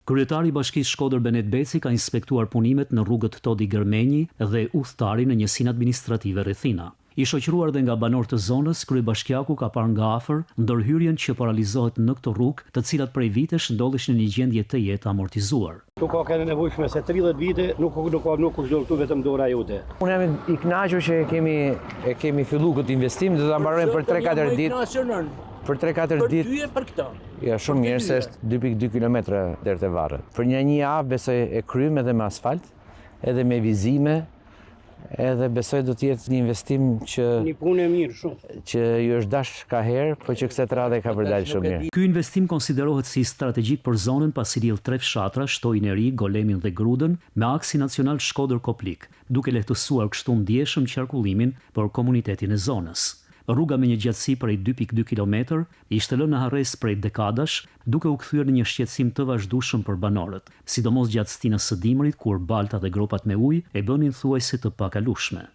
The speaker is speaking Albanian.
Kryetari i Bashkisë Shkodër Benet Beci ka inspektuar punimet në rrugët Todi Gërmenji dhe udhtari në njësinë administrative Rrethina. I shoqëruar dhe nga banorë të zonës, kryebashkiaku ka parë nga afër ndërhyrjen që paralizohet në këtë rrugë, të cilat prej vitesh ndodheshin në një gjendje të jetë amortizuar. Nuk ka kanë nevojshme se 30 vite nuk është këtu vetëm dora jote. Unë jam i kënaqur që e kemi filluar këtë investim, do ta mbarojmë për 3-4 ditë. Për 3-4 ditë. Për ty e për këtë. Ja, shumë mirë se është 2.2 kilometra deri te varri. Për një javë besoj e kryem edhe me asfalt, edhe me vizime. Edhe besoj do të jetë një investim që një punë e mirë shumë. Që ju është dash ka herë, por që këtë radhë ka përdalë shumë mirë. Ky investim konsiderohet si strategjik për zonën pasi lidh 3 fshatra, Shtojnë e Ri, Golemin dhe Grudën, me aksin nacional Shkodër-Koplik, duke lehtësuar kështu ndjeshëm qarkullimin për komunitetin e zonës. Rruga me një gjatësi prej 2.2 km ishte lënë në harres prej dekadash, duke u kthyer në një shqetësim të vazhdueshëm për banorët, sidomos gjatë stinës së dimrit kur balta dhe gropat me ujë e bënin thuajse të pakalueshme.